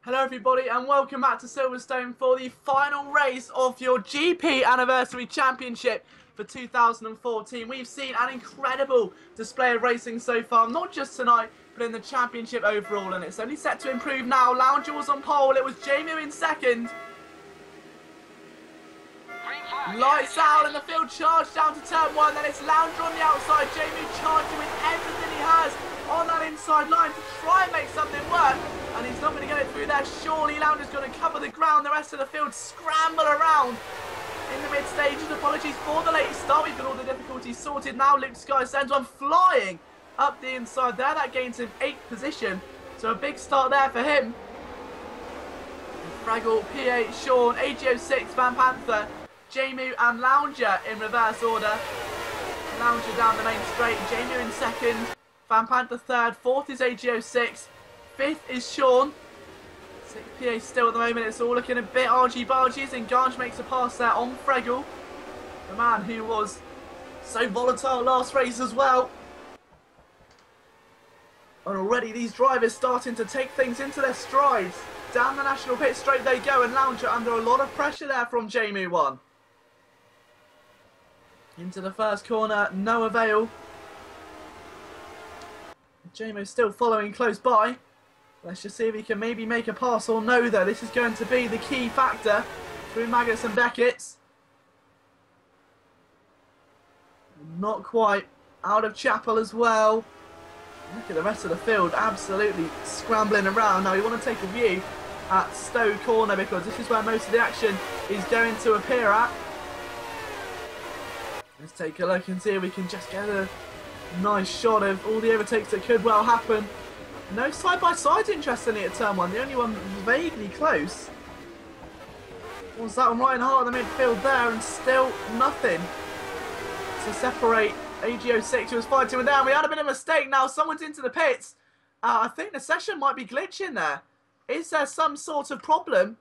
Hello everybody and welcome back to Silverstone for the final race of your GP Anniversary Championship for 2014. We've seen an incredible display of racing so far, not just tonight, but in the championship overall, and it's only set to improve now. Lounger was on pole, it was Jamie in second. Lights out and the field charged down to turn one, then it's Lounger on the outside, Jamie charging with everything he has on that inside line to try and make something work, and he's not going to get it through there. Surely Lounger's going to cover the ground, the rest of the field scramble around in the mid stages. Apologies for the late start, we've got all the difficulties sorted now. Luke Sky sends one flying up the inside there, that gains him 8th position, so a big start there for him. Fraggle, PA, Sean, AGO6, Van Panther, Jamu and Lounger in reverse order. Lounger down the main straight, Jamu in second, Van Panther third, fourth is AGO6, fifth is Sean, 6th PA still at the moment. It's all looking a bit argy-bargy, and Ganj makes a pass there on Fraggle, the man who was so volatile last race as well. And already these drivers starting to take things into their strides. Down the national pit straight they go, and Lounger under a lot of pressure there from Jamu one. Into the first corner, no avail. Jamu still following close by. Let's just see if he can maybe make a pass or no though. This is going to be the key factor through Maggotts and Beckett's. Not quite. Out of Chapel as well. Look at the rest of the field absolutely scrambling around. Now we want to take a view at Stowe Corner because this is where most of the action is going to appear at. Let's take a look and see if we can just get a nice shot of all the overtakes that could well happen. No side-by-sides, interestingly, at turn one. The only one vaguely close was that one right in the heart of the midfield there, and still nothing to separate AGO6, who was fighting with there. And we had a bit of a mistake now. Someone's into the pits. I think the session might be glitching there. Is there some sort of problem?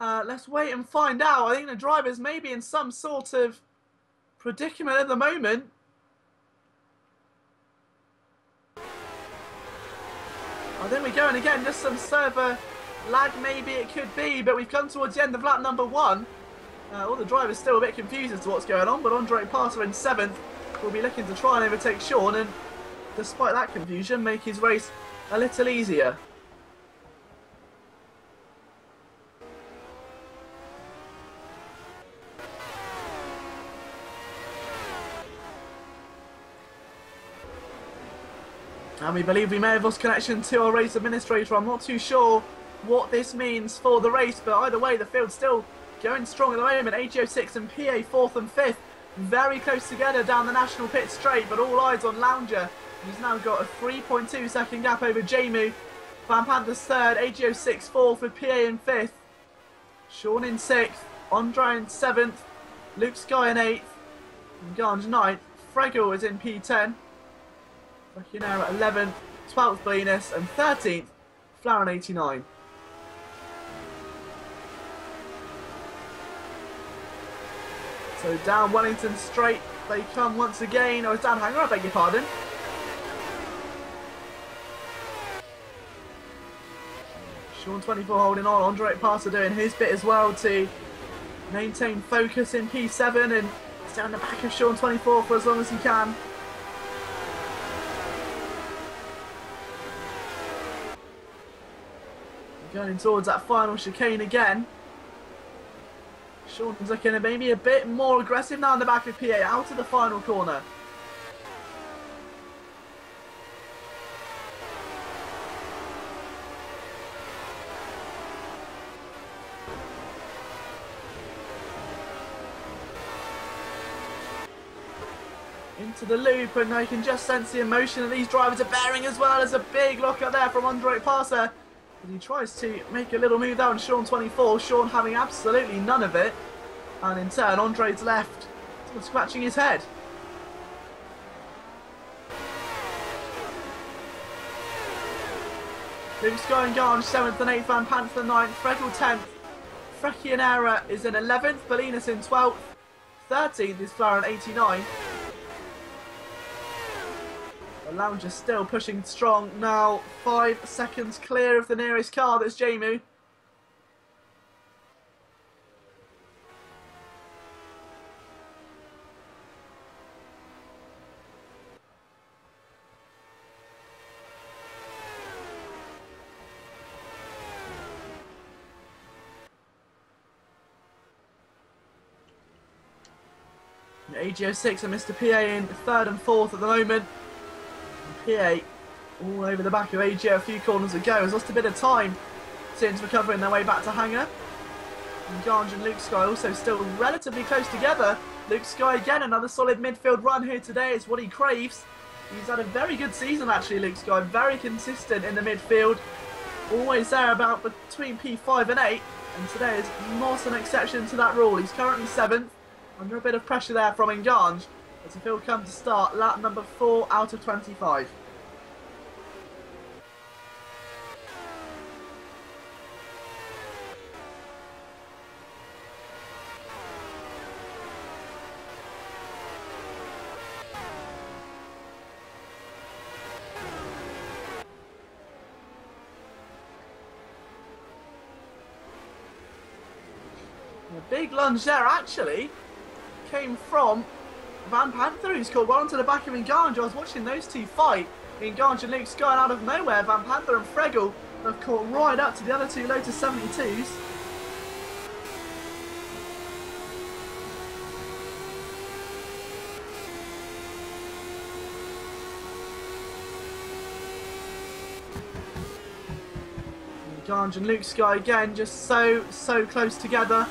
Let's wait and find out. I think the drivers may be in some sort of predicament at the moment. I think we're going again, just some server lag maybe it could be, but we've come towards the end of lap number 1. All the drivers still a bit confused as to what's going on, but Andre Parter in 7th will be looking to try and overtake Sean, and despite that confusion, make his race a little easier. And we believe we may have lost connection to our race administrator. I'm not too sure what this means for the race, but either way, the field's still going strong at the moment. AGO6 and PA 4th and 5th, very close together down the national pit straight, but all eyes on Lounger. He's now got a 3.2 second gap over Jamu. Van Panther's 3rd, AGO6 4th with PA in 5th. Sean in 6th, Andre in 7th, Luke Sky in 8th, and Ganj 9th. Fraggle is in P10. Now at 11th, 12th Blenus, and 13th Flower 89. So down Wellington straight they come once again. Oh, it's down Hanger, I beg your pardon. Sean 24 holding on. Andre Parter doing his bit as well to maintain focus in P7 and stay on the back of Sean 24 for as long as he can. Going towards that final chicane again. Sean's looking at maybe a bit more aggressive now in the back of PA, out of the final corner. Into the loop, and I can just sense the emotion that these drivers are bearing, as well as a big look up there from Andre Parser. And he tries to make a little move there on Sean 24, Sean having absolutely none of it. And in turn, Andre's left, scratching his head. Luke Sky and Ganj 7th and 8th, Van Panther 9th, Fraggle 10th. Freccianera is in 11th, Bolinas in 12th. 13th is Flower 89. The Lounger still pushing strong. Now 5 seconds clear of the nearest car. That's Jamu. AGO6 and Mr. PA in 3rd and 4th at the moment. And PA all over the back of AGO a few corners ago. Has lost a bit of time since recovering their way back to Hangar. And Ganj and Luke Sky also still relatively close together. Luke Sky again, another solid midfield run here today is what he craves. He's had a very good season actually, Luke Sky. Very consistent in the midfield. Always there about between P5 and 8. And today is not an exception to that rule. He's currently 7th. Under a bit of pressure there from Nganj as the field come to start lap number 4 out of 25. A big lunge there actually came from Van Panther, who's caught well onto the back of Nganj. I was watching those two fight. Nganj and Luke Sky, out of nowhere, Van Panther and Fregel have caught right up to the other two Lotus 72s. Nganj and Luke Sky again, just so close together.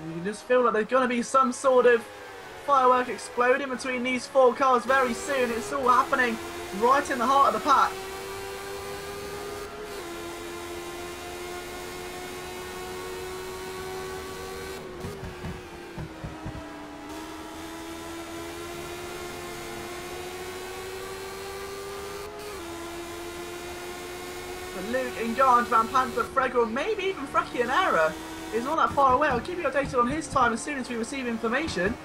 And you just feel like there's going to be some sort of firework exploding between these 4 cars very soon. It's all happening right in the heart of the pack. But Luke, Nganj, Van Panther, Fregel, maybe even Freki and Era is not that far away. I'll keep you updated on his time as soon as we receive information.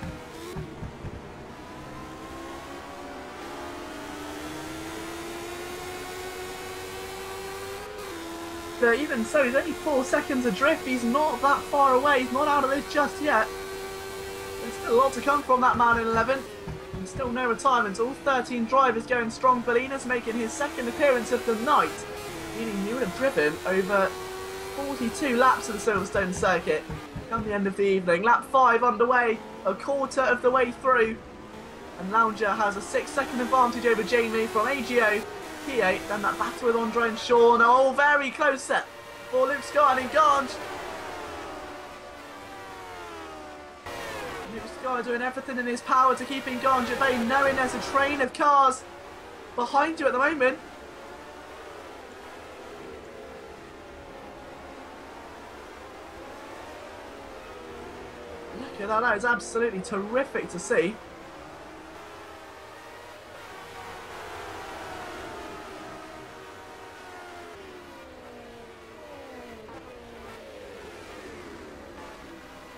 But even so, he's only 4 seconds adrift. He's not that far away. He's not out of this just yet. There's still a lot to come from that man in 11th. And still no retirement. All 13 drivers going strong. Bellina's making his 2nd appearance of the night, meaning he would have driven over 42 laps of the Silverstone circuit come the end of the evening. Lap 5 underway, a quarter of the way through. And Lounger has a 6-second advantage over Jamie from AGO P8. Then that battle with Andre and Sean. Oh, very close set for Luke Sky and Nganj. Luke Sky doing everything in his power to keep Nganj at bay, knowing there's a train of cars behind you at the moment. Look at that, that is absolutely terrific to see.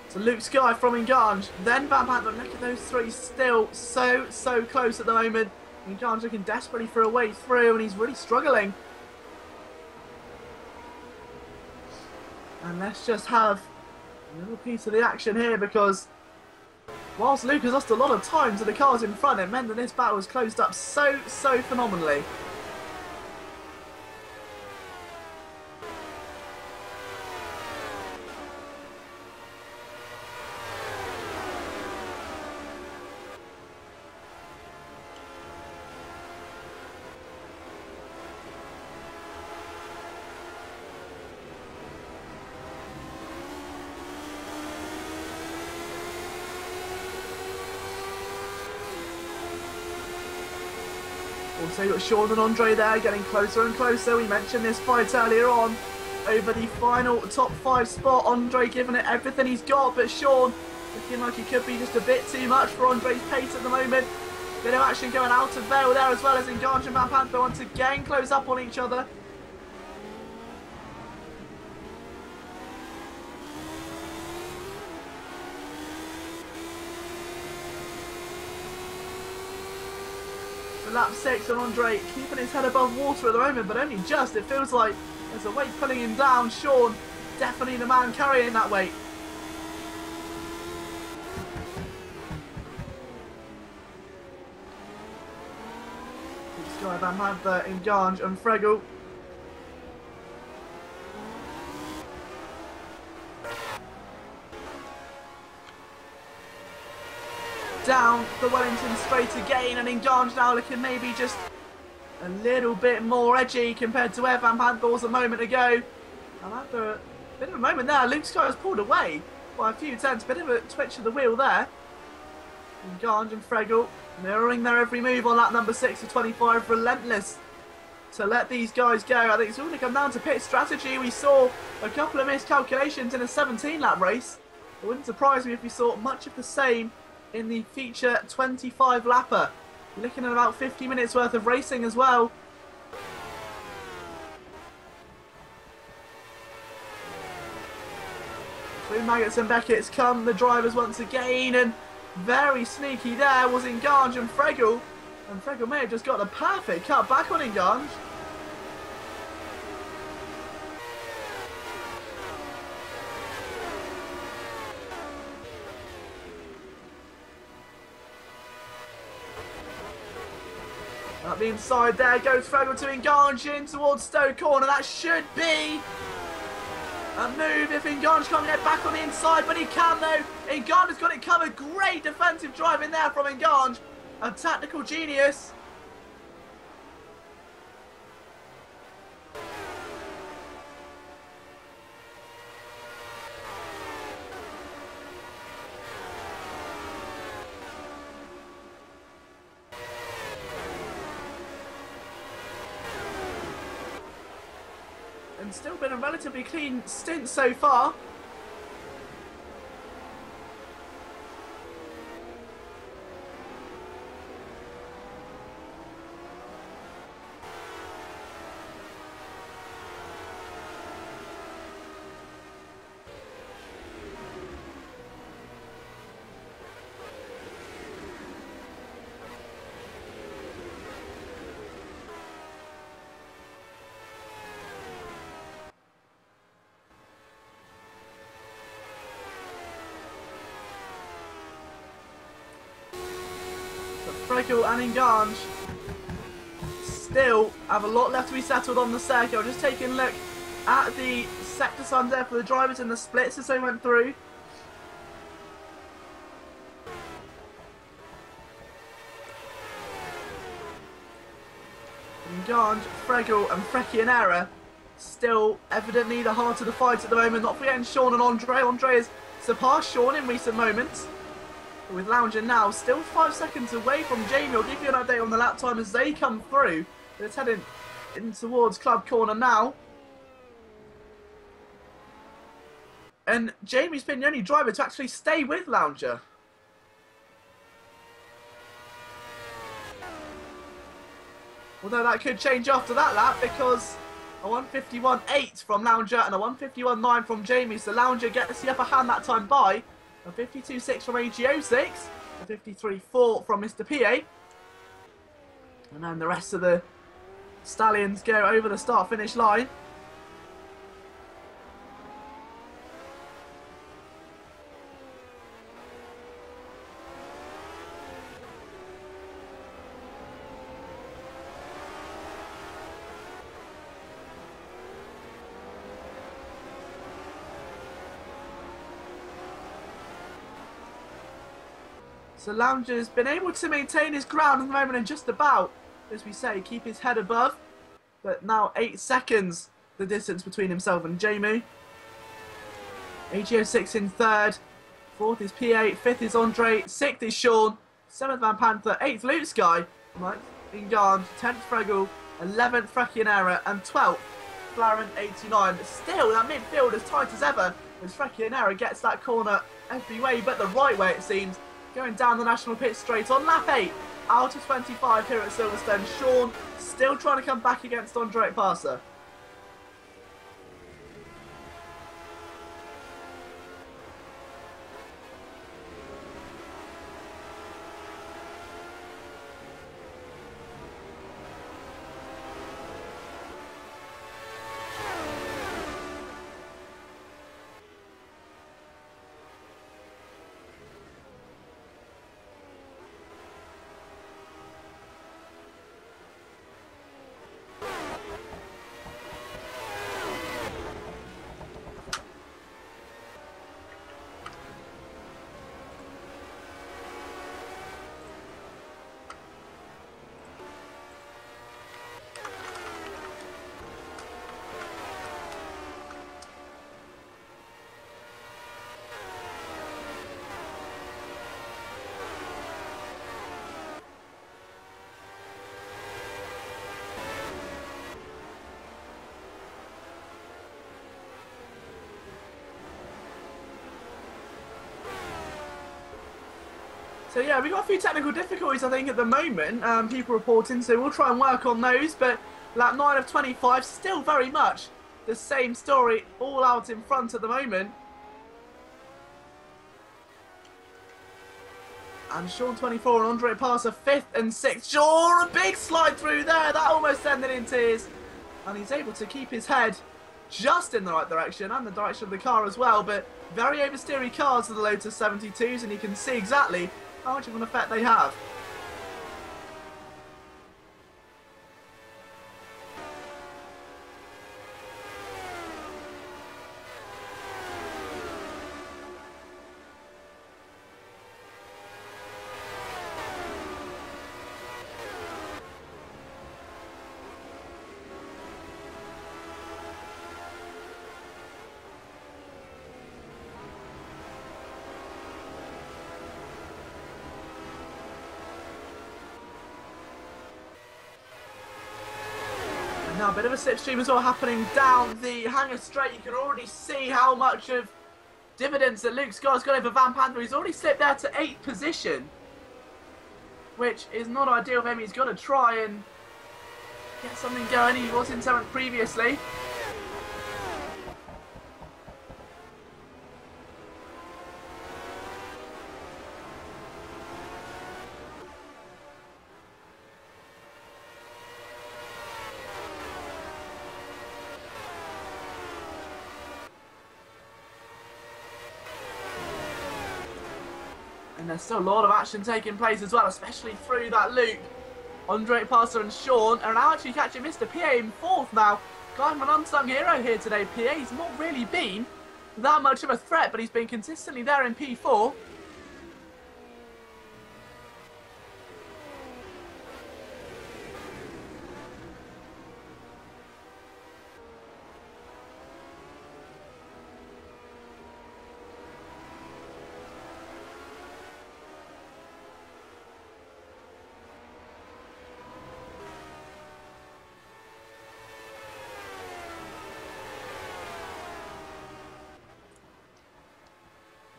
So Luke Sky from Nganj, then Van Panther. Look at those three still so close at the moment. Nganj looking desperately for a way through, and he's really struggling. And let's just have a little piece of the action here, because whilst Luke has lost a lot of time to the cars in front, it meant that this battle was closed up so phenomenally. Also, you've got Sean and Andre there getting closer and closer. We mentioned this fight earlier on over the final top 5 spot. Andre giving it everything he's got, but Sean looking like he could be just a bit too much for Andre's pace at the moment. Bit of action going out of Vale there, as well as Nganj and Van Panther once again close up on each other. for lap 6, and Andre keeping his head above water at the moment, but only just. It feels like there's a weight pulling him down. Sean, definitely the man carrying that weight. Sky Van Panther, Ingange and Fregel. Down the Wellington straight again, and Ingange now looking maybe just a little bit more edgy compared to where Van Panther was a moment ago. And after a bit of a moment there, Luke Sky has pulled away by a few tenths, bit of a twitch of the wheel there. Ingange and Fregel mirroring their every move on lap number 6 of 25, relentless to let these guys go. I think it's all going to come down to pit strategy. We saw a couple of miscalculations in a 17-lap race. It wouldn't surprise me if we saw much of the same in the feature 25-lapper. You're looking at about 50 minutes worth of racing as well. Through Maggots and Beckett's come the drivers once again, and very sneaky there was Ingange and Fregel. And Fregel may have just got a perfect cut back on Ingange. Up the inside there goes Fregel to Ingange in towards Stowe Corner. That should be a move if Ingange can't get back on the inside, but he can though. Ingange has got it covered. Great defensive drive in there from Ingange. A tactical genius. And still been a relatively clean stint so far. Fregel and Ingange still have a lot left to be settled on the circuit. Just taking a look at the sector signs there for the drivers in the splits as they went through. Ingange, Fregel and Freccianera still evidently the heart of the fight at the moment. Not forgetting Sean and Andre. Andre has surpassed Sean in recent moments. With Lounger now still 5 seconds away from Jamie. I'll give you an update on the lap time as they come through. It's heading in towards Club Corner now. And Jamie's been the only driver to actually stay with Lounger. Although that could change after that lap, because a 151.8 from Lounger and a 151.9 from Jamie. So Lounger gets the upper hand that time by a 52.6 from AGO6, a 53.4 from Mr. PA. And then the rest of the Stallions go over the start-finish line. So Lounger's been able to maintain his ground at the moment and just about, as we say, keep his head above. But now 8 seconds the distance between himself and Jamie. AGO6 in third. Fourth is PA. Fifth is Andre. Sixth is Sean. Seventh Van Panther. Eighth Luke Sky. Ninth Ingange. 10th Fregel. 11th Freccianera. And 12th Flaren 89. But still, that midfield as tight as ever as Freccianera gets that corner every way but the right way, it seems. Going down the national pit straight on lap 8. Out of 25 here at Silverstone. Sean still trying to come back against Andre Passer. So yeah, we've got a few technical difficulties I think at the moment, people reporting, so we'll try and work on those, but lap 9 of 25, still very much the same story, all out in front at the moment. And Sean 24 and Andre Passer 5th and 6th. Sean, a big slide through there, that almost ended in tears. And he's able to keep his head just in the right direction and the direction of the car as well, but very oversteery cars are the Lotus 72s, and you can see exactly how much of an effect they have. Now a bit of a slipstream as well happening down the hangar straight. You can already see how much of dividends that Luke Scott's got over Van Panther. He's already slipped there to 8th position, which is not ideal for him. He's got to try and get something going. He was in 7th previously. And there's still a lot of action taking place as well, especially through that loop. Andre Passer and Sean are now actually catching Mr. PA in 4th now. Kind of an unsung hero here today. PA's not really been that much of a threat, but he's been consistently there in P4.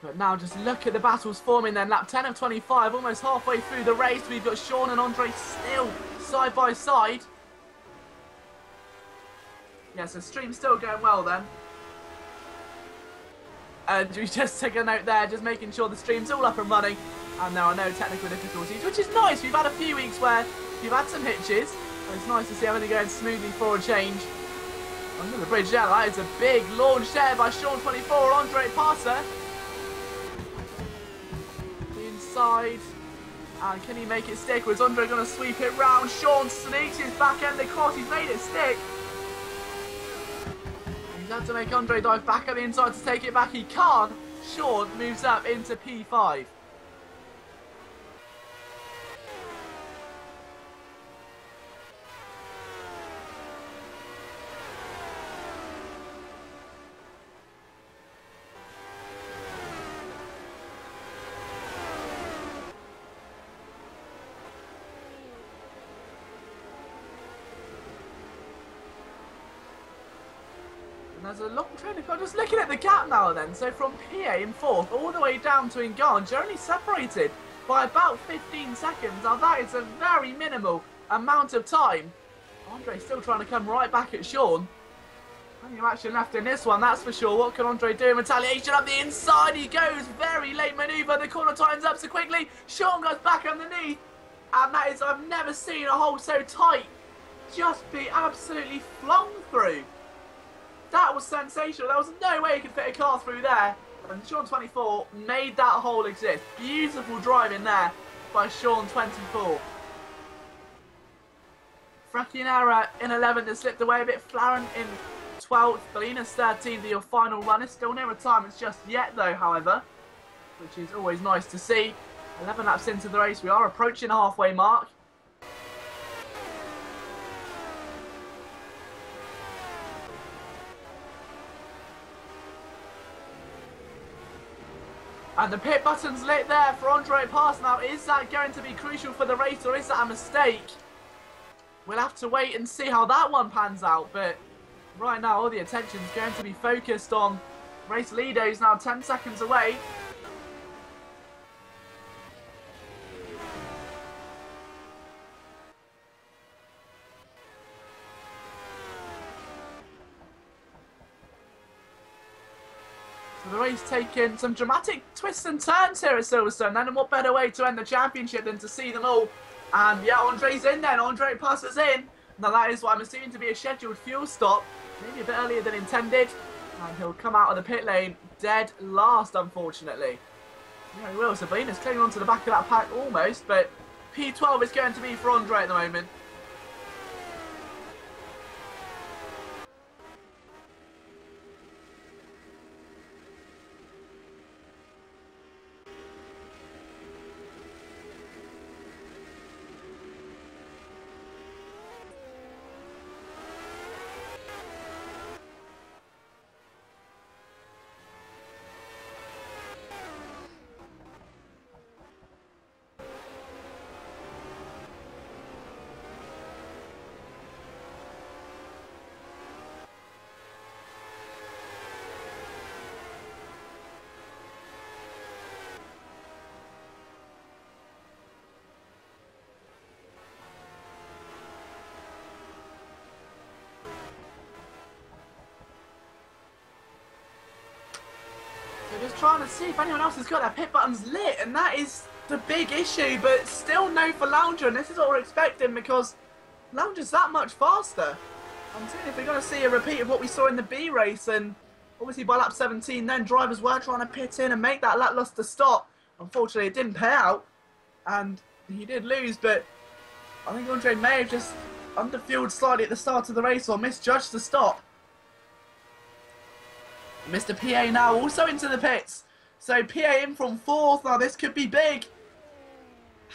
But now just look at the battles forming then. Lap 10 of 25, almost halfway through the race. We've got Sean and Andre still side by side. Yeah, so stream's still going well then. And we just took a note there, just making sure the stream's all up and running. And there are no technical difficulties, which is nice. We've had a few weeks where you've had some hitches. And it's nice to see everything going smoothly for a change. Under the bridge there, that is a big launch there by Sean 24, Andre Passer. Inside, and can he make it stick, or is Andre going to sweep it round? Sean sneaks his back end across, he's made it stick. He's had to make Andre dive back at the inside to take it back, he can't. Sean moves up into P5. There's a long training car. Just looking at the gap now then. So from PA in 4th all the way down to Engange, you're only separated by about 15 seconds. Now that is a very minimal amount of time. Andre's still trying to come right back at Sean. Plenty of action left in this one, that's for sure. What can Andre do in retaliation? Up the inside he goes. Very late manoeuvre. The corner tightens up so quickly. Sean goes back underneath. And that is, I've never seen a hole so tight just be absolutely flung through. That was sensational. There was no way he could fit a car through there. And Sean 24 made that hole exist. Beautiful driving there by Sean 24. Fracchionera in 11th has slipped away a bit. Flaren in 12th. Bellina's 13th, your final runner. Still no retirements just yet though, however, which is always nice to see. 11 laps into the race. We are approaching the halfway mark. And the pit button's lit there for Andre Passer. Now, is that going to be crucial for the race, or is that a mistake? We'll have to wait and see how that one pans out. But right now, all the attention's going to be focused on race leader, who's now 10 seconds away. The race taking some dramatic twists and turns here at Silverstone. And what better way to end the championship than to see them all? And yeah, Andre's in then. Andre passes in. Now that is what I'm assuming to be a scheduled fuel stop. Maybe a bit earlier than intended. And he'll come out of the pit lane dead last, unfortunately. Yeah, he will. Sabina's clinging onto the back of that pack almost. But P12 is going to be for Andre at the moment. Just trying to see if anyone else has got their pit buttons lit, and that is the big issue, but still no for Lounger, and this is what we're expecting because Lounger's that much faster. I'm seeing if we're going to see a repeat of what we saw in the B race, and obviously by lap 17 then drivers were trying to pit in and make that lackluster stop. Unfortunately it didn't pay out, and he did lose, but I think Andre may have just underfueled slightly at the start of the race or misjudged the stop. Mr. PA now also into the pits. So PA in from 4th. Now this could be big.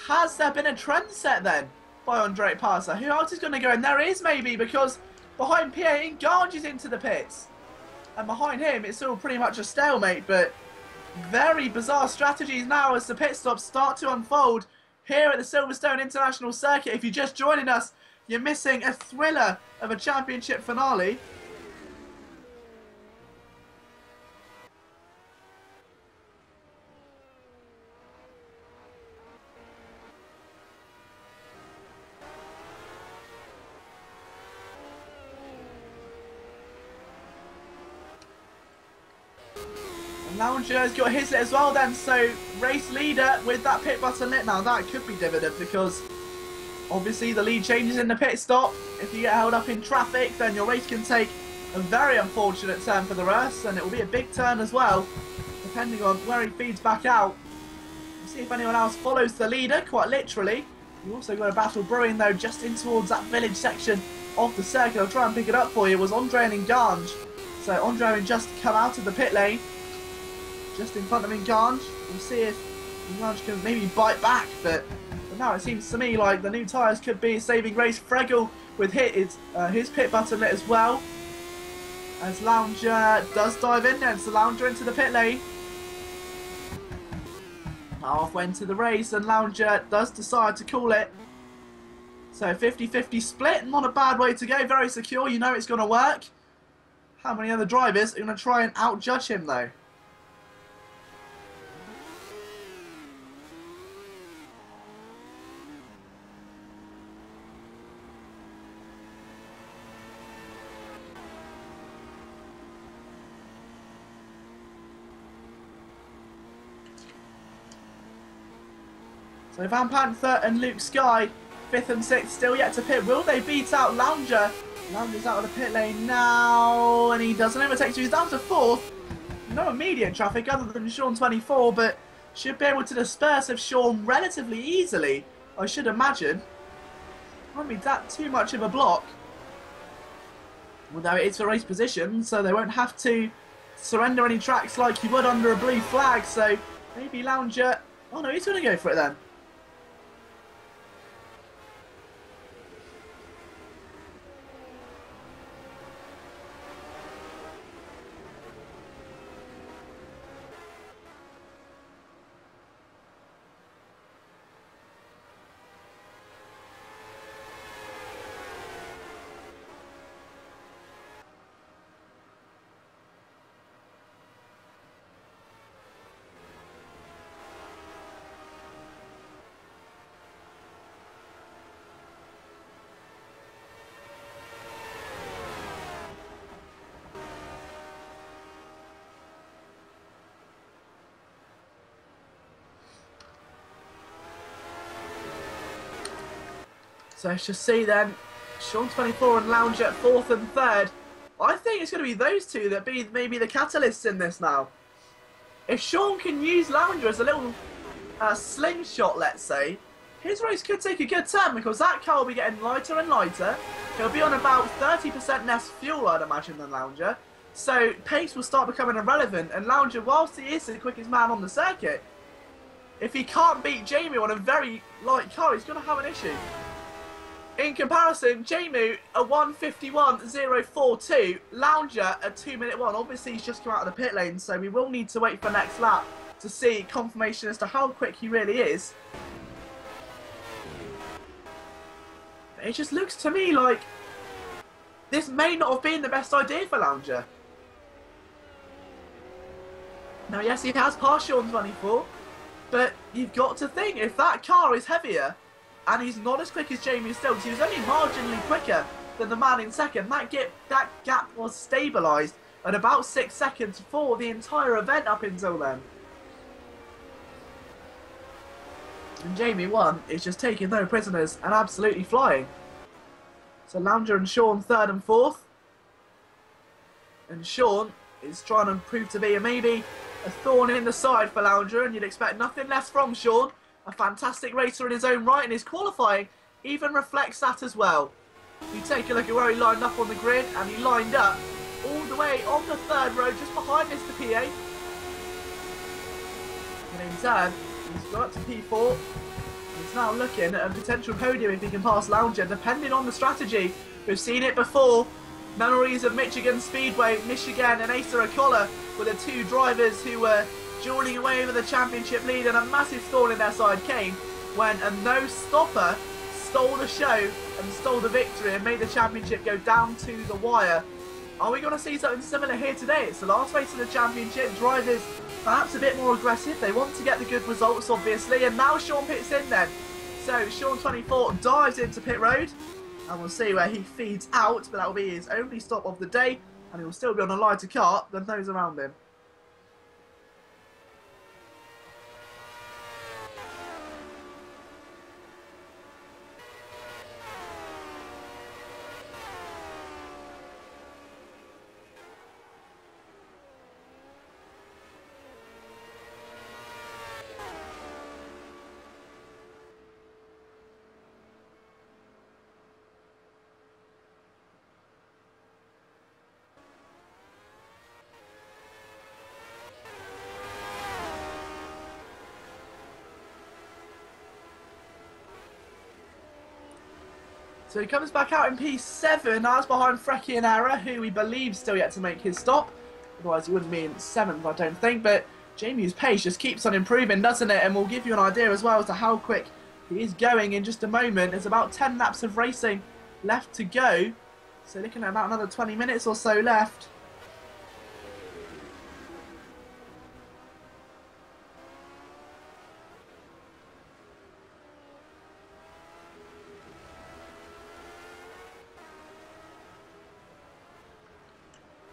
Has there been a trend set then by Andre Parser? Who else is going to go in? There is maybe, because behind PA in, Ganj is into the pits. And behind him it's all pretty much a stalemate. But very bizarre strategies now as the pit stops start to unfold here at the Silverstone International Circuit. If you're just joining us, you're missing a thriller of a championship finale. Lounger's got his lit as well then, so race leader with that pit button lit. Now that could be dividend because obviously the lead changes in the pit stop. If you get held up in traffic, then your race can take a very unfortunate turn for the rest, and it will be a big turn as well, depending on where he feeds back out. We'll see if anyone else follows the leader, quite literally. You also got a battle brewing though just in towards that village section of the circuit. I'll try and pick it up for you. It was Andre and Ganj. So Andre having just come out of the pit lane. Just in front of Ganj. We'll see if Ganj can maybe bite back, but now it seems to me like the new tyres could be a saving grace. Fregel with his pit button lit as well. As Lounger does dive in then, so Lounger into the pit lane. Halfway into the race, and Lounger does decide to call it. So 50-50 split, not a bad way to go, very secure, you know it's going to work. How many other drivers are going to try and outjudge him though? So Van Panther and Luke Sky, 5th and 6th, still yet to pit. Will they beat out Lounger? Lounger's out of the pit lane now, and he doesn't overtake, so he's down to 4th. No immediate traffic other than Sean 24, but should be able to disperse of Sean relatively easily, I should imagine. Won't be that too much of a block. Although it is for race position, so they won't have to surrender any tracks like you would under a blue flag, so maybe Lounger... Oh no, he's going to go for it then. So let's just see then. Sean 24 and Lounger at 4th and 3rd. I think it's going to be those two that be maybe the catalysts in this now. If Sean can use Lounger as a little slingshot, let's say, his race could take a good turn because that car will be getting lighter and lighter. He'll be on about 30% less fuel, I'd imagine, than Lounger. So pace will start becoming irrelevant. And Lounger, whilst he is the quickest man on the circuit, if he can't beat Jamie on a very light car, he's going to have an issue. In comparison, Jamie a 1:51.042, Lounger a 2-minute 1. Obviously, he's just come out of the pit lane, so we will need to wait for next lap to see confirmation as to how quick he really is. It just looks to me like this may not have been the best idea for Lounger. Now, yes, he has passed Sean 24, but you've got to think, if that car is heavier, and he's not as quick as Jamie still, because he was only marginally quicker than the man in second, that gap was stabilised at about 6 seconds for the entire event up until then. And Jamie 1 is just taking no prisoners and absolutely flying. So Lounger and Sean 3rd and 4th. And Sean is trying to prove to be maybe a thorn in the side for Lounger, and you'd expect nothing less from Sean. A fantastic racer in his own right, and his qualifying even reflects that as well. You take a look at where he lined up on the grid, and he lined up all the way on the 3rd row, just behind Mr. PA. And in turn, he's got up to P4. He's now looking at a potential podium if he can pass Lounger, depending on the strategy. We've seen it before. Memories of Michigan Speedway, Michigan and Asa Acola were the two drivers who were dueling away over the championship lead, and a massive thorn in their side came when a no-stopper stole the show and stole the victory and made the championship go down to the wire. Are we going to see something similar here today? It's the last race of the championship. Drivers perhaps a bit more aggressive. They want to get the good results, obviously, and now Sean pits in then. So Sean 24 dives into pit road, and we'll see where he feeds out, but that will be his only stop of the day, and he will still be on a lighter car than those around him. So he comes back out in P7, now it's behind Frecky and Ara, who we believe still yet to make his stop. Otherwise he wouldn't be in 7th, I don't think. But Jamie's pace just keeps on improving, doesn't it? And we'll give you an idea as well as to how quick he is going in just a moment. There's about 10 laps of racing left to go. So looking at about another 20 minutes or so left.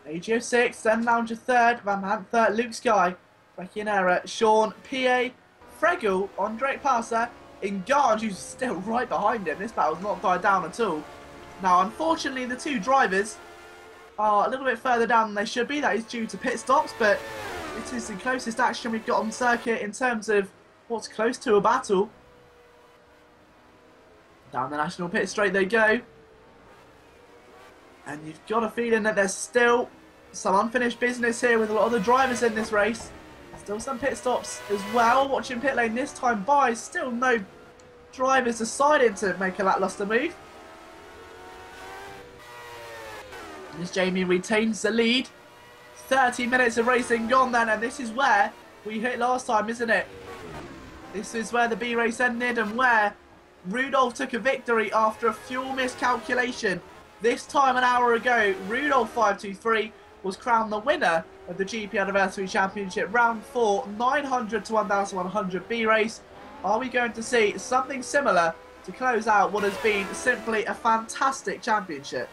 AGO 6th, then Lounger 3rd, Van Hant 3rd, Luke Sky, Frecky, Sean, PA, Fregel, Andre Passer, Ingarge, who's still right behind him. This battle's not died down at all. Now, unfortunately, the two drivers are a little bit further down than they should be. That is due to pit stops, but it is the closest action we've got on circuit in terms of what's close to a battle. Down the national pit straight they go. And you've got a feeling that there's still some unfinished business here with a lot of the drivers in this race. Still some pit stops as well. Watching pit lane this time by, still no drivers deciding to make a lackluster move. As Jamie retains the lead. 30 minutes of racing gone then, and this is where we hit last time, isn't it? This is where the B race ended and where Rudolph took a victory after a fuel miscalculation. This time an hour ago, Rudolph 523 was crowned the winner of the GP Anniversary Championship Round 4 900 to 1100 B race. Are we going to see something similar to close out what has been simply a fantastic championship?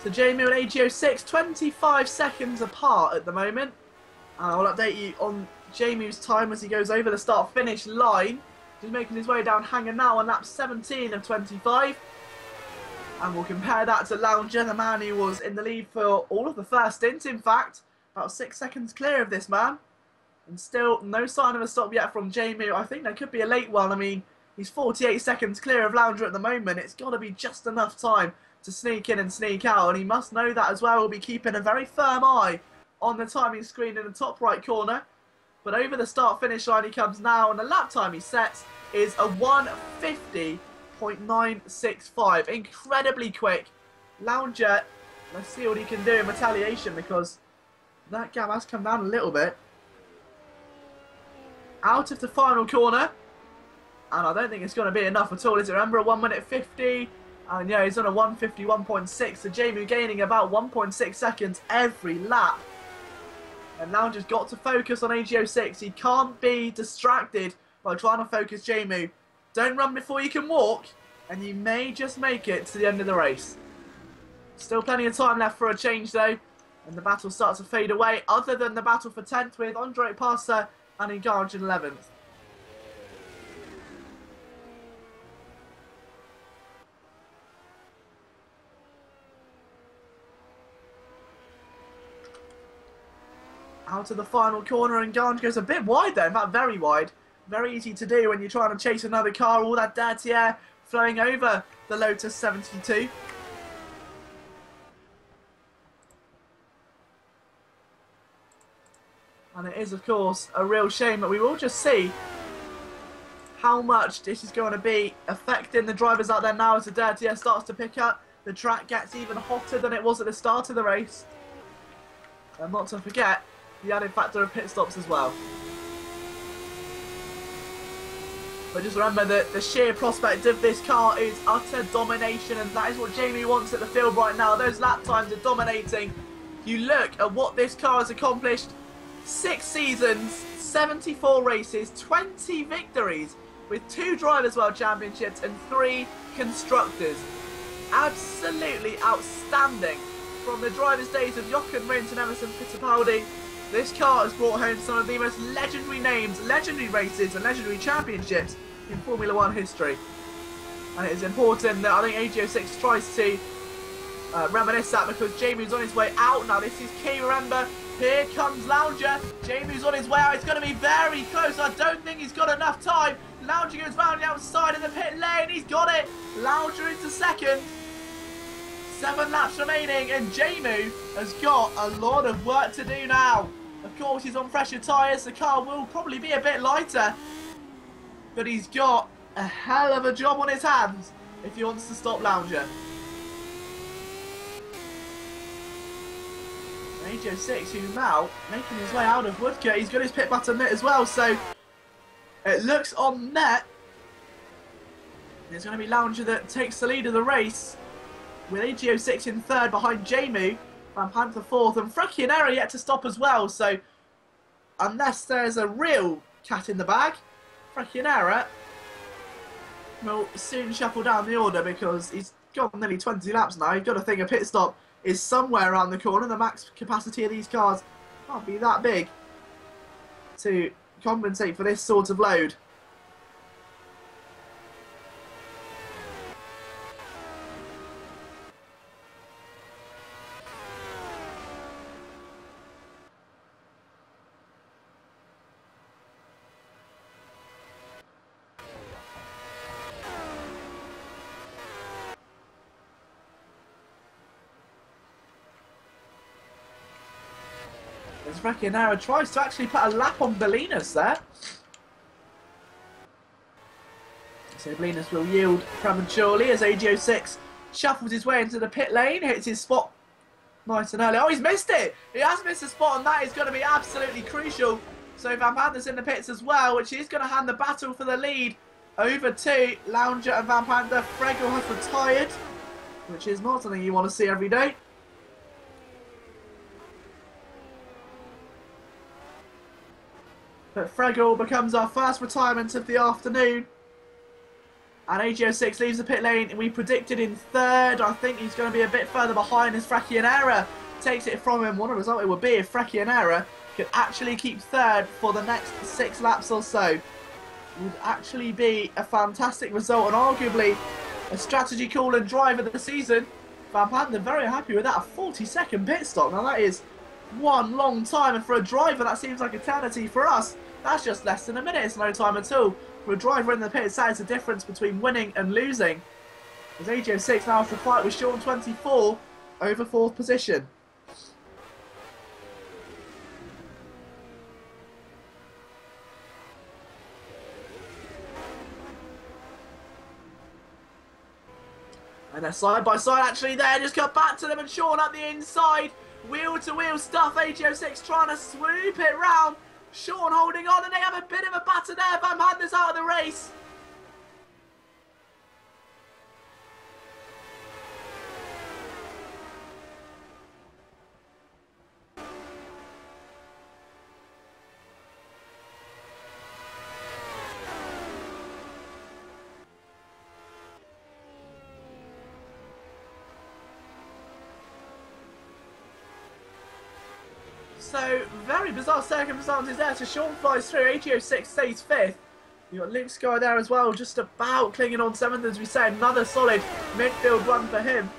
So Jamie and AGO6, 25 seconds apart at the moment. And I'll update you on Jamie's time as he goes over the start-finish line. He's making his way down Hanger now on lap 17 of 25. And we'll compare that to Lounger, the man who was in the lead for all of the first stint, in fact. About 6 seconds clear of this man. And still no sign of a stop yet from Jamie. I think there could be a late one. I mean, he's 48 seconds clear of Lounger at the moment. It's got to be just enough time to sneak in and sneak out. And he must know that as well. He'll be keeping a very firm eye on the timing screen in the top right corner. But over the start-finish line he comes now. And the lap time he sets is a 1:50.965. Incredibly quick. Lounger, let's see what he can do in retaliation, because that gap has come down a little bit. Out of the final corner. And I don't think it's going to be enough at all, is it? Remember, a 1:50. And yeah, he's on a 1:51.6. So Jamie gaining about 1.6 seconds every lap. And Lounger's got to focus on AGO6. He can't be distracted by trying to focus Jamie. Don't run before you can walk, and you may just make it to the end of the race. Still plenty of time left for a change though, and the battle starts to fade away, other than the battle for 10th with Andre Passer and Engage in 11th. Out of the final corner, and Ganj goes a bit wide there, in fact very wide. Very easy to do when you're trying to chase another car, all that dirty air flowing over the Lotus 72. And it is, of course, a real shame, but we will just see how much this is going to be affecting the drivers out there now as the dirty air starts to pick up. The track gets even hotter than it was at the start of the race. And not to forget the added factor of pit stops as well. But just remember that the sheer prospect of this car is utter domination, and that is what Jamie wants at the field right now. Those lap times are dominating. You look at what this car has accomplished. 6 seasons, 74 races, 20 victories, with 2 Drivers' World Championships and 3 Constructors. Absolutely outstanding. From the drivers' days of Jochen Rindt and Emerson Fittipaldi, this car has brought home some of the most legendary names, legendary races and legendary championships in Formula 1 history. And it is important that I think AGO6 tries to reminisce that, because Jamie's on his way out now. This is key, remember. Here comes Lounger. Jamie's on his way out. It's going to be very close. I don't think he's got enough time. Lounger goes round the outside of the pit lane. He's got it. Lounger into second. 7 laps remaining, and Jamie has got a lot of work to do now. Of course, he's on fresher tyres. The car will probably be a bit lighter, but he's got a hell of a job on his hands if he wants to stop Lounger. AGO6, who's now making his way out of Woodcote. He's got his pit button lit as well, so it looks on net. It's going to be Lounger that takes the lead of the race, with AGO6 in 3rd behind Jamie, Van Panther 4th, and Fracchionera yet to stop as well. So unless there's a real cat in the bag, Fracchionera will soon shuffle down the order, because he's got nearly 20 laps now. You've got to think a pit stop is somewhere around the corner. The max capacity of these cars can't be that big to compensate for this sort of load. As Fracchionera tries to actually put a lap on Bolinas there. So Bolinas will yield prematurely as AGO6 shuffles his way into the pit lane, hits his spot nice and early. Oh, he's missed it! He has missed a spot, and that is going to be absolutely crucial. So Van Panther's in the pits as well, which is going to hand the battle for the lead over to Lounger and Van Panther. Fregel has retired, which is not something you want to see every day. But Fregel becomes our first retirement of the afternoon. And AGO6 leaves the pit lane. We predicted in third. I think he's going to be a bit further behind as Fracchionera takes it from him. What a result it would be if Fracchionera could actually keep third for the next 6 laps or so. It would actually be a fantastic result and arguably a strategy call and drive of the season. Van Panden very happy with that. A 40-second pit stop. Now that is one long time, and for a driver that seems like eternity. For us, that's just less than a minute. It's no time at all. For a driver in the pits, that is the difference between winning and losing. As AGO6 now has to fight with Sean 24 over 4th position. And they're side by side actually there, just cut back to them, and Sean at the inside. Wheel to wheel stuff, AGO6 trying to swoop it round. Sean holding on, and they have a bit of a batter there. Van Panden's out of the race. So, very bizarre circumstances there. So Sean flies through, AGO6 stays 5th. You've got Luke Sky there as well, just about clinging on 7th, as we said. Another solid midfield run for him.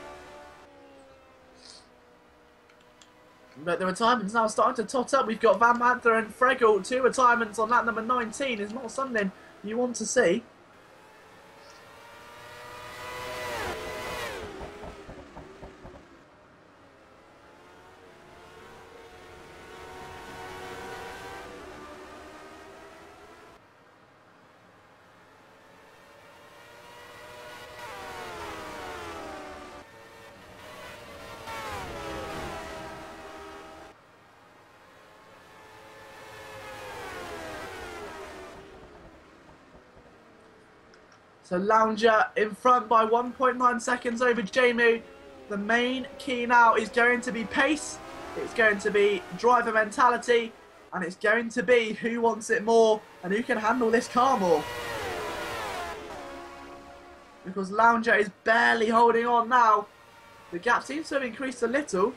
But the retirement's now starting to tot up. We've got Van Panther and Fregel, 2 retirements on lap number 19. Is not something you want to see. So Lounger in front by 1.9 seconds over Jamie. The main key now is going to be pace, it's going to be driver mentality, and it's going to be who wants it more and who can handle this car more. Because Lounger is barely holding on now. The gap seems to have increased a little.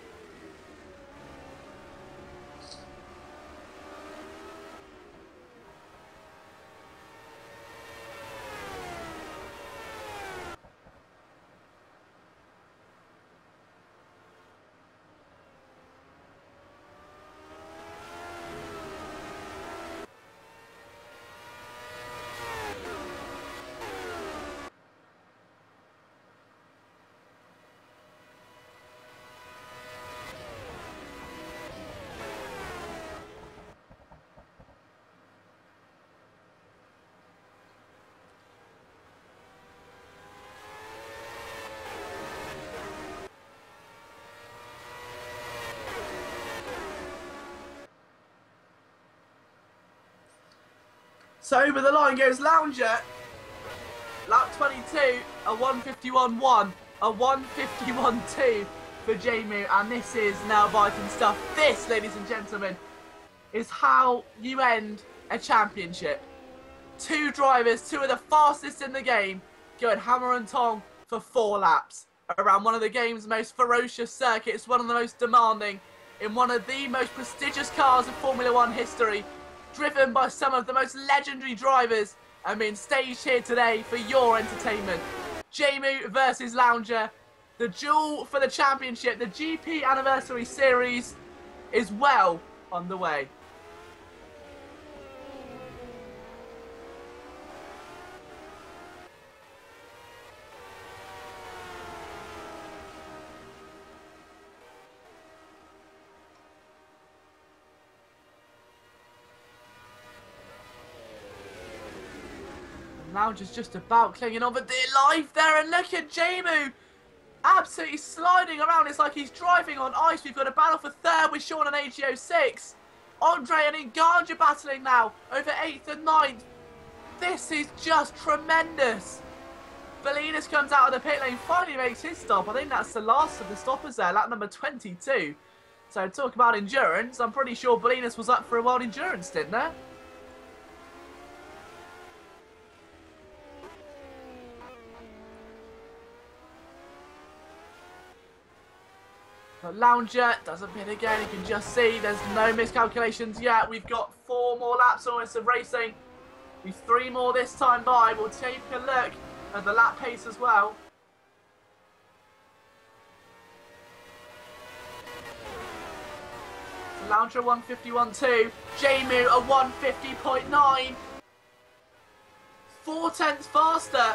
So over the line goes Lounger. Lap 22, a 151.1, a 151.2 for Jamie, and this is now biting stuff. This, ladies and gentlemen, is how you end a championship. 2 drivers, 2 of the fastest in the game, going hammer and tong for 4 laps around one of the game's most ferocious circuits, one of the most demanding, in one of the most prestigious cars in Formula 1 history, driven by some of the most legendary drivers, and being staged here today for your entertainment. Jamie versus Lounger. The duel for the championship, the GP Anniversary Series, is well underway. Lounger's just about clinging on for dear life there, and look at Jamu absolutely sliding around. It's like he's driving on ice. We've got a battle for 3rd with Sean and AGO6. Andre and Engadja battling now over 8th and 9th. This is just tremendous. Bolinas comes out of the pit lane, finally makes his stop. I think that's the last of the stoppers there, lap number 22. So talk about endurance. I'm pretty sure Bolinas was up for a world endurance, didn't there? But Lounger does a bit again. You can just see there's no miscalculations yet. We've got 4 more laps almost of racing. With 3 more this time by. We'll take a look at the lap pace as well. So Lounger 151.2. Jamu a 150.9. 4 tenths faster.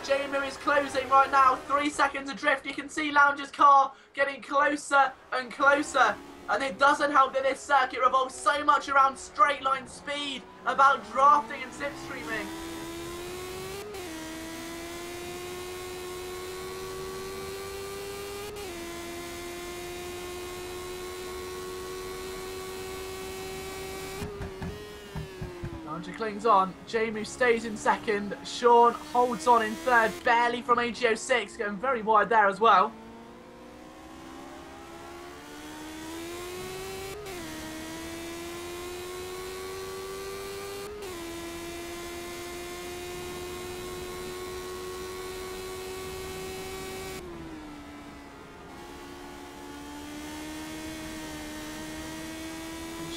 Jamu is closing right now. 3 seconds adrift. You can see Lounger's car getting closer and closer. And it doesn't help that this circuit revolves so much around straight line speed, about drafting and slipstreaming. Lounger clings on. Jamu stays in second. Sean holds on in third, barely from AGO6, going very wide there as well.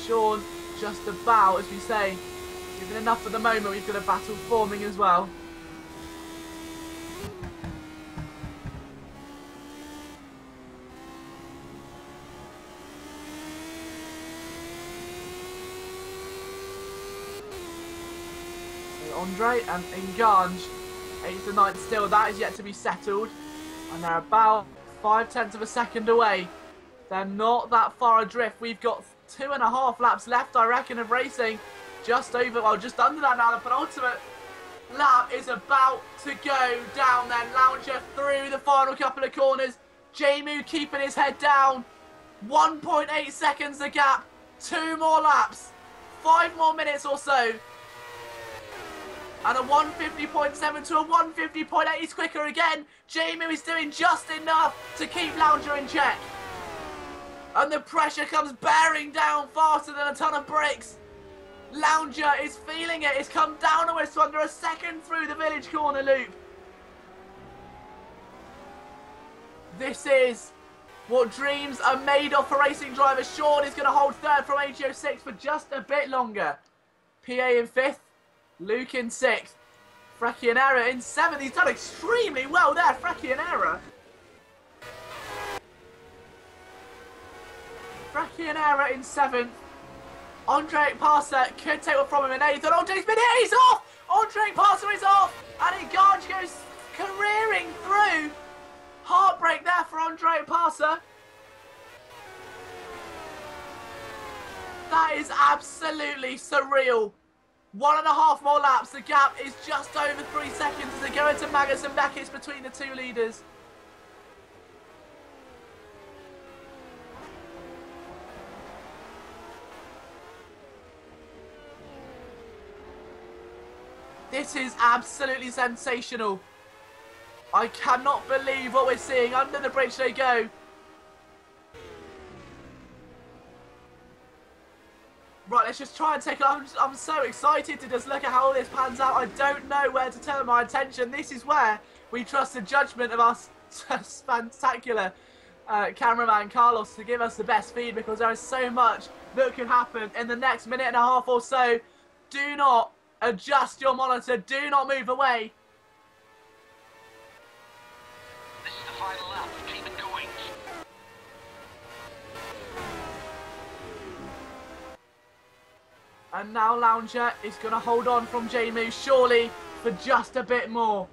Sean just about, as we say, given enough at the moment. We've got a battle forming as well. So Andre and Engange, 8th and 9th still. That is yet to be settled. And they're about 5 tenths of a second away. They're not that far adrift. We've got 2.5 laps left, I reckon, of racing. Just over, well, just under that now. The penultimate lap is about to go down then. Lounger through the final couple of corners. Jamu keeping his head down. 1.8 seconds the gap. 2 more laps. 5 more minutes or so. And a 150.7 to a 150.8 is quicker again. Jamu is doing just enough to keep Lounger in check. And the pressure comes bearing down faster than a ton of bricks. Lounger is feeling it. It's come down almost to under a second through the village corner loop. This is what dreams are made of for racing driver. Sean is going to hold third from AGO6 for just a bit longer. PA in 5th. Luke in 6th. Fracchionera in 7th. He's done extremely well there, Fracchionera. Fracchionera in 7th. Andre Passer could take one from him in 8th. And Andre's been hit. He's off. Andre Passer is off. And Engange goes careering through. Heartbreak there for Andre Passer. That is absolutely surreal. 1.5 more laps. The gap is just over 3 seconds as they go into Magus and Beckett between the 2 leaders. This is absolutely sensational. I cannot believe what we're seeing. Under the bridge they go. Right, let's just try and take it. I'm so excited to just look at how all this pans out. I don't know where to turn my attention. This is where we trust the judgment of our spectacular cameraman Carlos to give us the best feed, because there is so much that could happen in the next minute and a half or so. Do not adjust your monitor. Do not move away. This is the final lap. Keep it going. And now Lounger is going to hold on from Jamu, surely, for just a bit more.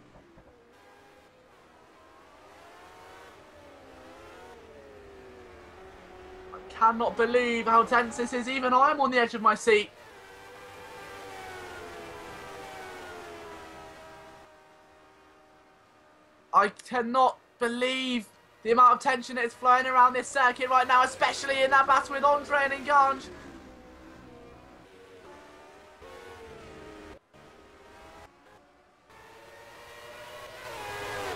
I cannot believe how tense this is. Even I'm on the edge of my seat. I cannot believe the amount of tension that is flying around this circuit right now, especially in that battle with Andre and Engange.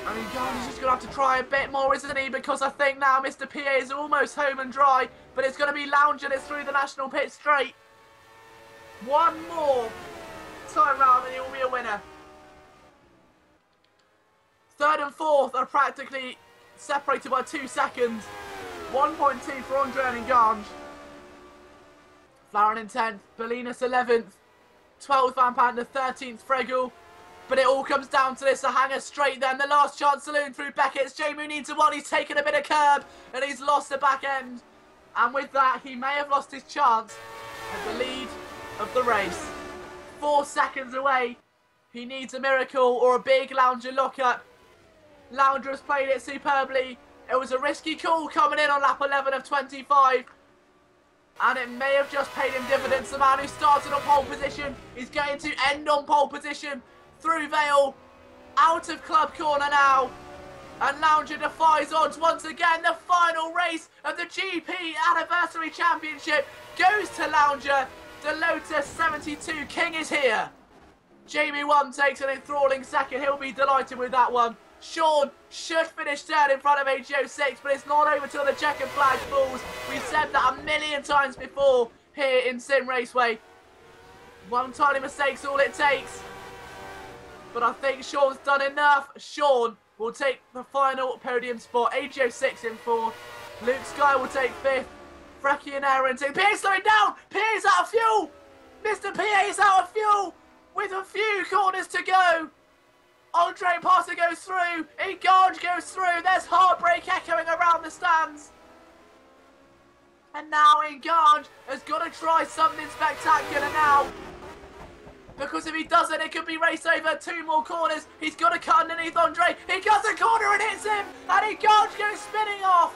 I mean, Engange is just going to have to try a bit more, isn't he? Because I think now Mr. PA is almost home and dry, but it's going to be Lounger that's through the national pit straight. One more time round and he will be a winner. 3rd and 4th are practically separated by 2 seconds. 1.2 for Andre and Ganj. Flaren in 10th, Bolinas 11th, 12th Van Pantner, 13th Fregel. But it all comes down to this, a hanger straight then. The last chance saloon through Beckett's. Jamie needs one. He's taken a bit of curb and he's lost the back end. And with that, he may have lost his chance at the lead of the race. 4 seconds away. He needs a miracle or a big Lounger lockup. Lounger has played it superbly. It was a risky call coming in on lap 11 of 25. And it may have just paid him dividends. The man who started on pole position is going to end on pole position. Through Vale, out of club corner now, and Lounger defies odds once again. The final race of the GP Anniversary Championship goes to Lounger. The Lotus 72 King is here. Jamie 1 takes an enthralling second. He'll be delighted with that one. Sean should finish third in front of AGO6, but it's not over till the checkered flag falls. We've said that a million times before here in Simraceway. One tiny mistake's all it takes. But I think Sean's done enough. Sean will take the final podium spot. AGO6 in 4th. Luke Sky will take 5th. Frecky and Aaron take... Pierre's slowing down! Pierre's out of fuel! Mr. Pierre's out of fuel! With a few corners to go. Andre Passer goes through. Engange goes through. There's heartbreak echoing around the stands. And now Engange has got to try something spectacular now. Because if he doesn't, it could be race over. 2 more corners. He's got to cut underneath Andre. He cuts a corner and hits him. And Engange goes spinning off.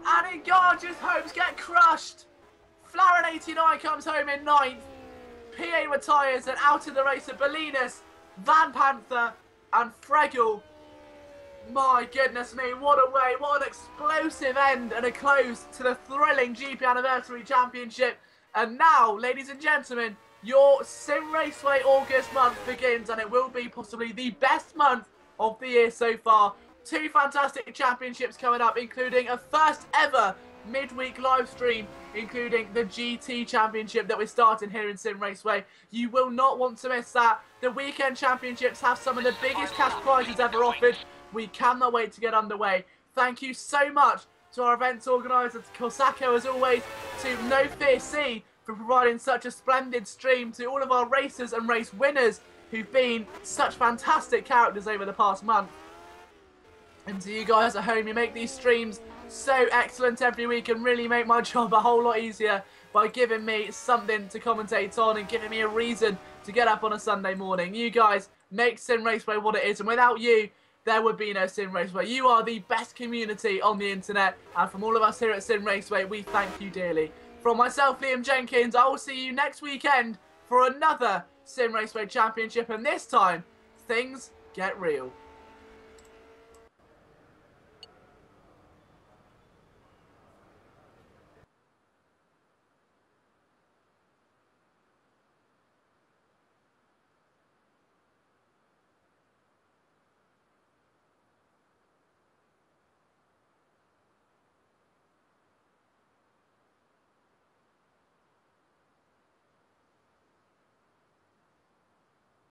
And Engange's hopes get crushed. Flaren 89 comes home in 9th. PA retires, and out of the race are Bolinas, Van Panther and Fregel. My goodness me, what a way, what an explosive end and a close to the thrilling GP Anniversary Championship. And now, ladies and gentlemen, your Simraceway August month begins, and it will be possibly the best month of the year so far. 2 fantastic championships coming up, including a first ever midweek live stream, including the GT Championship that we're starting here in Simraceway. You will not want to miss that. The weekend championships have some of the biggest cash prizes ever offered. We cannot wait to get underway. Thank you so much to our events organisers, Corsacco as always, to No Fear C for providing such a splendid stream, to all of our racers and race winners who've been such fantastic characters over the past month. And to you guys at home, you make these streams so excellent every week and really make my job a whole lot easier by giving me something to commentate on and giving me a reason to get up on a Sunday morning. You guys make Simraceway what it is, and without you, there would be no Simraceway. You are the best community on the internet, and from all of us here at Simraceway, we thank you dearly. From myself, Liam Jenkins, I will see you next weekend for another Simraceway Championship, and this time, things get real.